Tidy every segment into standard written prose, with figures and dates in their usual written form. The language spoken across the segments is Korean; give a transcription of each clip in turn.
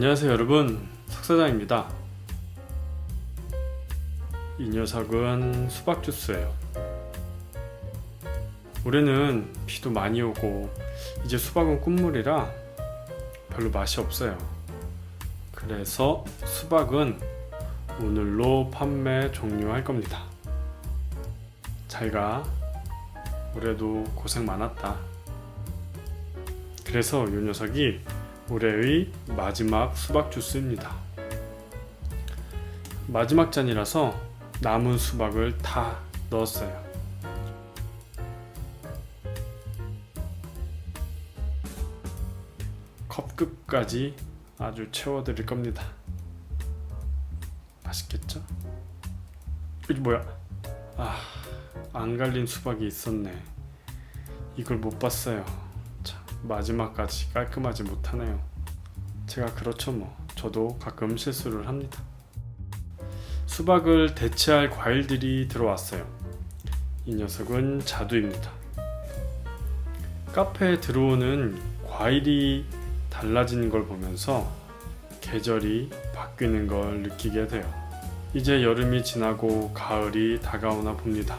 안녕하세요 여러분, 석사장입니다. 이 녀석은 수박 주스예요. 올해는 비도 많이 오고 이제 수박은 끝물이라 별로 맛이 없어요. 그래서 수박은 오늘로 판매 종료할 겁니다. 잘가. 올해도 고생 많았다. 그래서 이 녀석이 올해의 마지막 수박 주스입니다. 마지막 잔이라서 남은 수박을 다 넣었어요. 컵 끝까지 아주 채워드릴 겁니다. 맛있겠죠? 이게 뭐야? 안 갈린 수박이 있었네. 이걸 못 봤어요. 참, 마지막까지 깔끔하지 못하네요. 제가 그렇죠 뭐. 저도 가끔 실수를 합니다. 수박을 대체할 과일들이 들어왔어요. 이 녀석은 자두입니다. 카페에 들어오는 과일이 달라지는 걸 보면서 계절이 바뀌는 걸 느끼게 돼요. 이제 여름이 지나고 가을이 다가오나 봅니다.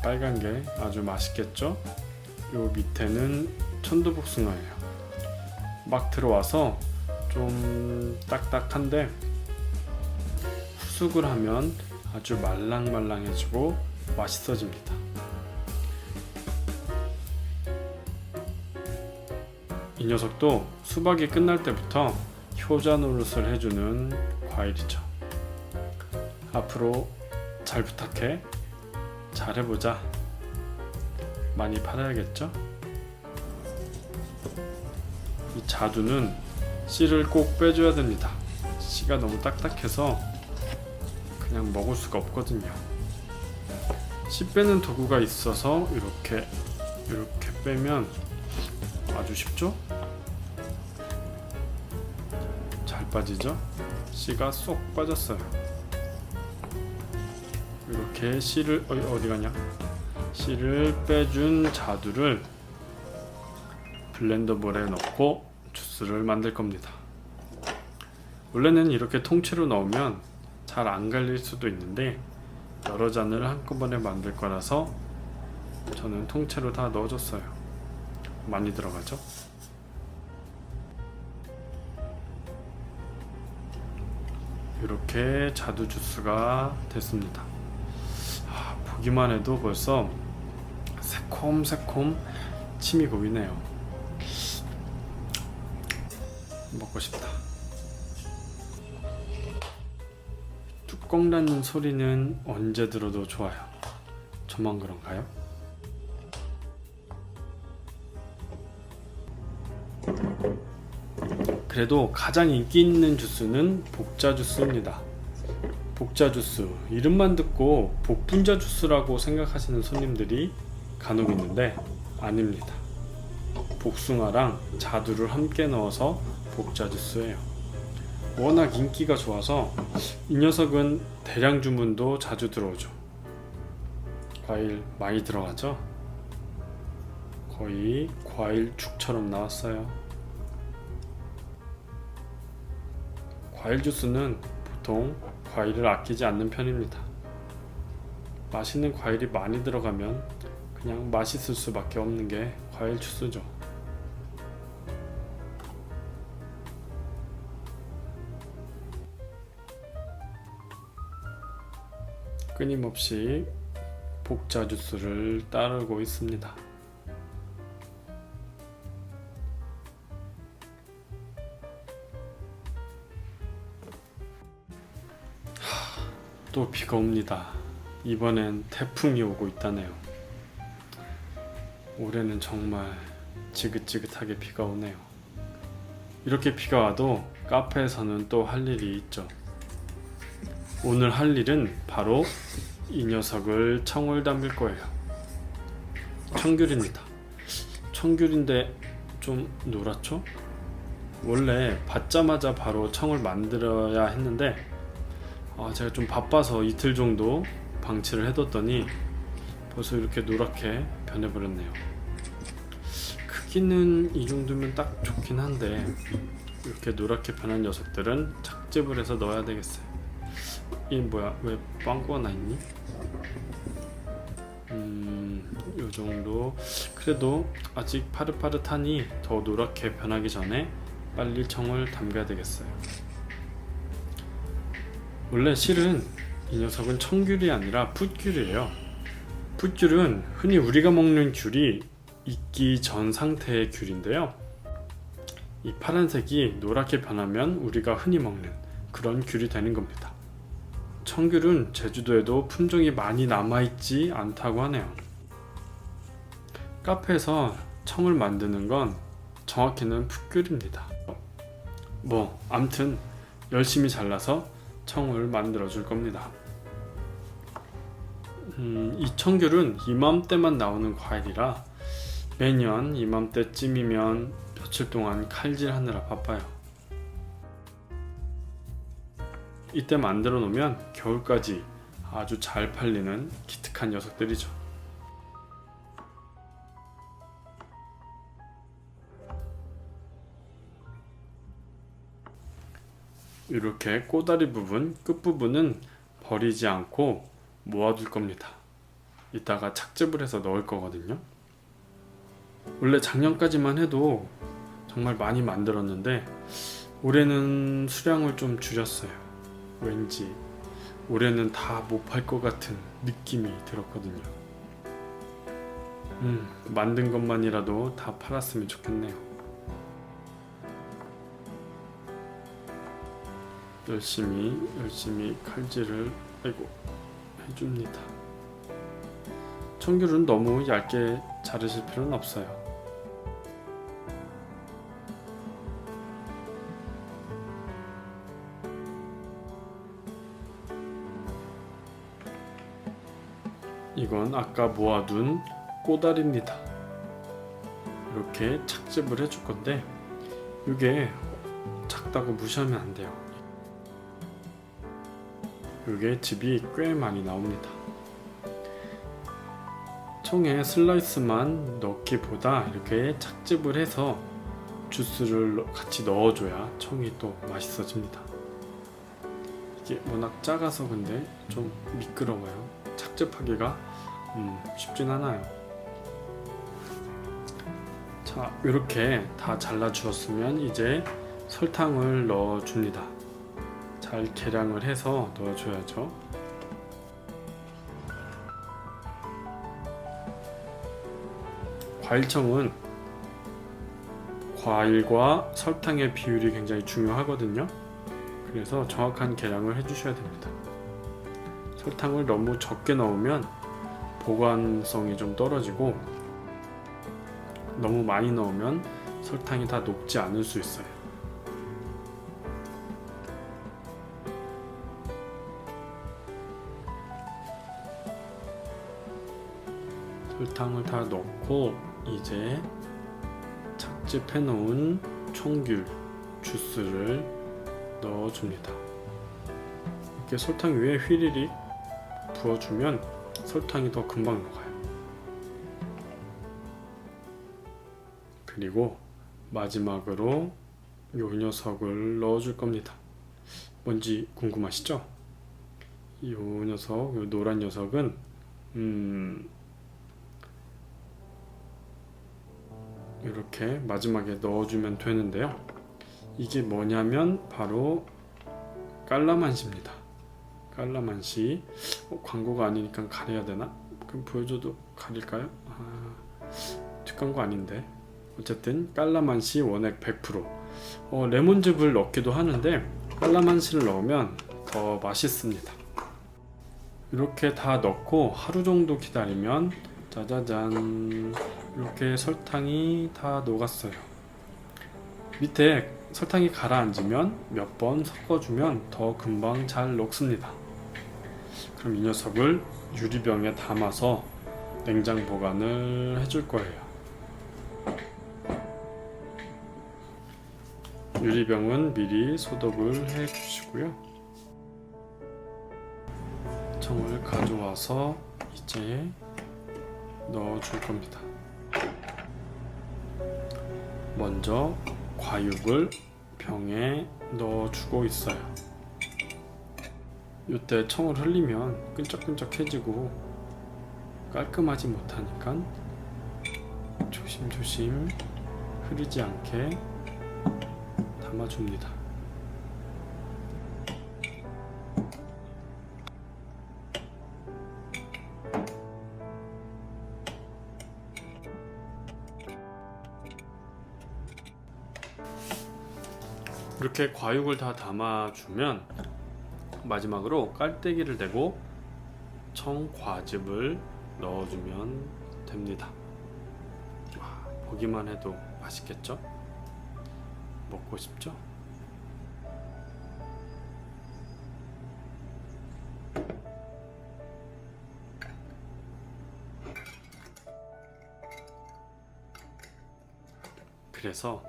빨간 게 아주 맛있겠죠? 요 밑에는 천도복숭아예요. 막 들어와서 좀 딱딱한데 후숙을 하면 아주 말랑말랑해지고 맛있어집니다. 이 녀석도 수박이 끝날 때부터 효자 노릇을 해주는 과일이죠. 앞으로 잘 부탁해. 잘해보자. 많이 팔아야겠죠? 이 자두는 씨를 꼭 빼줘야 됩니다. 씨가 너무 딱딱해서 그냥 먹을 수가 없거든요. 씨 빼는 도구가 있어서 이렇게 빼면 아주 쉽죠? 잘 빠지죠? 씨가 쏙 빠졌어요. 이렇게 씨를 어디 가냐? 씨를 빼준 자두를 블렌더볼에 넣고 주스를 만들 겁니다. 원래는 이렇게 통째로 넣으면 잘 안 갈릴 수도 있는데 여러 잔을 한꺼번에 만들 거라서 저는 통째로 다 넣어줬어요. 많이 들어가죠? 이렇게 자두 주스가 됐습니다. 보기만 해도 벌써 새콤새콤 침이 고이네요. 먹고 싶다. 뚜껑 닫는 소리는 언제 들어도 좋아요. 저만 그런가요? 그래도 가장 인기 있는 주스는 복자 주스입니다. 복자 주스, 이름만 듣고 복분자 주스라고 생각하시는 손님들이 간혹 있는데 아닙니다. 복숭아랑 자두를 함께 넣어서 복자 주스예요. 워낙 인기가 좋아서 이 녀석은 대량 주문도 자주 들어오죠. 과일 많이 들어가죠? 거의 과일 죽처럼 나왔어요. 과일 주스는 보통 과일을 아끼지 않는 편입니다. 맛있는 과일이 많이 들어가면 그냥 맛있을 수밖에 없는 게 과일 주스죠. 끊임없이 복자 주스를 따르고 있습니다. 또 비가 옵니다. 이번엔 태풍이 오고 있다네요. 올해는 정말 지긋지긋하게 비가 오네요. 이렇게 비가 와도 카페에서는 또 할 일이 있죠. 오늘 할 일은 바로 이 녀석을 청을 담글 거예요. 청귤입니다. 청귤인데 좀 노랗죠? 원래 받자마자 바로 청을 만들어야 했는데 제가 좀 바빠서 이틀 정도 방치를 해뒀더니 벌써 이렇게 노랗게 변해버렸네요. 크기는 이 정도면 딱 좋긴 한데 이렇게 노랗게 변한 녀석들은 착즙을 해서 넣어야 되겠어요. 이 뭐야, 왜 빵꾸가 나 있니? 요 정도. 그래도 아직 파릇파릇하니 더 노랗게 변하기 전에 빨리 청을 담가야 되겠어요. 원래 실은 이 녀석은 청귤이 아니라 풋귤이에요. 풋귤은 흔히 우리가 먹는 귤이 익기 전 상태의 귤인데요, 이 파란색이 노랗게 변하면 우리가 흔히 먹는 그런 귤이 되는 겁니다. 청귤은 제주도에도 품종이 많이 남아있지 않다고 하네요. 카페에서 청을 만드는 건 정확히는 풋귤입니다. 암튼 열심히 잘라서 청을 만들어 줄 겁니다. 이 청귤은 이맘때만 나오는 과일이라 매년 이맘때쯤이면 며칠 동안 칼질하느라 바빠요. 이때 만들어 놓으면 겨울까지 아주 잘 팔리는 기특한 녀석들이죠. 이렇게 꼬다리 부분, 끝부분은 버리지 않고 모아둘 겁니다. 이따가 착즙을 해서 넣을 거거든요. 원래 작년까지만 해도 정말 많이 만들었는데 올해는 수량을 좀 줄였어요. 왠지 올해는 다 못 팔 것 같은 느낌이 들었거든요. 만든 것만이라도 다 팔았으면 좋겠네요. 열심히 칼질을 해줍니다. 청귤은 너무 얇게 자르실 필요는 없어요. 이건 아까 모아둔 꼬다리입니다. 이렇게 착즙을 해줄 건데 이게 작다고 무시하면 안 돼요. 이게 즙이 꽤 많이 나옵니다. 청에 슬라이스만 넣기보다 이렇게 착즙을 해서 주스를 같이 넣어줘야 청이 또 맛있어집니다. 이게 워낙 작아서 근데 좀 미끄러워요. 착즙하기가 쉽진 않아요. 자, 이렇게 다 잘라 주었으면 이제 설탕을 넣어 줍니다. 잘 계량을 해서 넣어줘야죠. 과일청은 과일과 설탕의 비율이 굉장히 중요하거든요. 그래서 정확한 계량을 해주셔야 됩니다. 설탕을 너무 적게 넣으면 보관성이 좀 떨어지고 너무 많이 넣으면 설탕이 다 녹지 않을 수 있어요. 설탕을 다 넣고 이제 착즙해 놓은 청귤 주스를 넣어줍니다. 이렇게 설탕 위에 휘리릭 부어주면 설탕이 더 금방 녹아요. 그리고 마지막으로 요 녀석을 넣어줄 겁니다. 뭔지 궁금하시죠? 요 녀석, 요 노란 녀석은 이렇게 마지막에 넣어주면 되는데요. 이게 뭐냐면 바로 깔라만시입니다. 깔라만시. 광고가 아니니까 가려야 되나? 그럼 보여줘도 가릴까요? 뒷광고 아닌데. 어쨌든 깔라만시 원액 100%. 레몬즙을 넣기도 하는데 깔라만시를 넣으면 더 맛있습니다. 이렇게 다 넣고 하루 정도 기다리면 짜자잔, 이렇게 설탕이 다 녹았어요. 밑에 설탕이 가라앉으면 몇 번 섞어주면 더 금방 잘 녹습니다. 그럼 이 녀석을 유리병에 담아서 냉장 보관을 해줄 거예요. 유리병은 미리 소독을 해 주시고요. 청을 가져와서 이제 넣어줄 겁니다. 먼저 과육을 병에 넣어주고 있어요. 이때 청을 흘리면 끈적끈적해지고 깔끔하지 못하니까 조심조심 흐르지 않게 담아줍니다. 이렇게 과육을 다 담아주면 마지막으로 깔때기를 대고 청과즙을 넣어주면 됩니다. 와, 보기만 해도 맛있겠죠? 먹고 싶죠? 그래서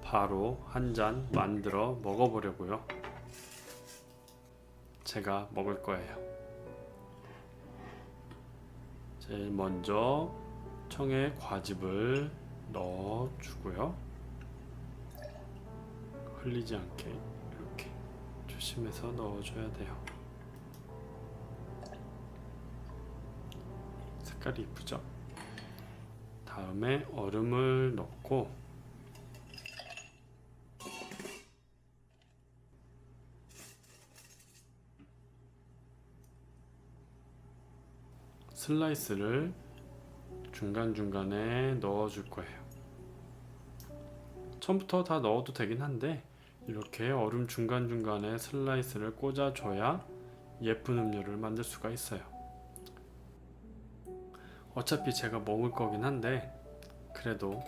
바로 한 잔 만들어 먹어보려고요. 제가 먹을 거예요. 제일 먼저 청에 과즙을 넣어주고요. 흘리지 않게 이렇게 조심해서 넣어줘야 돼요. 색깔이 이쁘죠? 다음에 얼음을 넣고 슬라이스를 중간중간에 넣어줄 거예요. 처음부터 다 넣어도 되긴 한데 이렇게 얼음 중간중간에 슬라이스를 꽂아줘야 예쁜 음료를 만들 수가 있어요. 어차피 제가 먹을 거긴 한데 그래도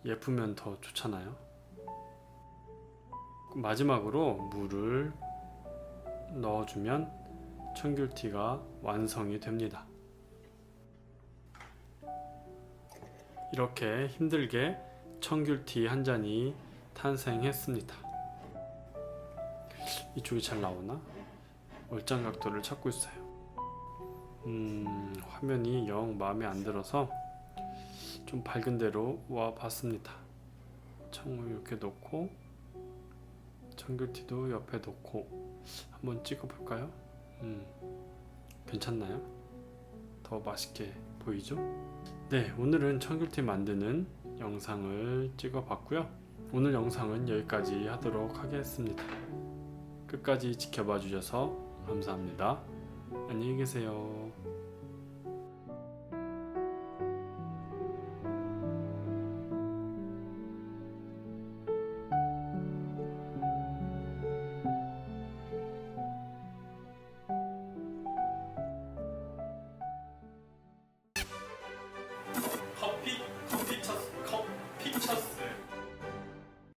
예쁘면 더 좋잖아요. 마지막으로 물을 넣어주면 청귤티가 완성이 됩니다. 이렇게 힘들게 청귤티 한 잔이 탄생했습니다. 이쪽이 잘 나오나? 얼짱 각도를 찾고 있어요. 화면이 영 마음에 안 들어서 좀 밝은 데로 와 봤습니다. 청을 이렇게 놓고 청귤티도 옆에 놓고 한번 찍어 볼까요? 괜찮나요? 더 맛있게 보이죠? 네, 오늘은 청귤티 만드는 영상을 찍어 봤고요. 오늘 영상은 여기까지 하도록 하겠습니다. 끝까지 지켜봐 주셔서 감사합니다. 안녕히 계세요.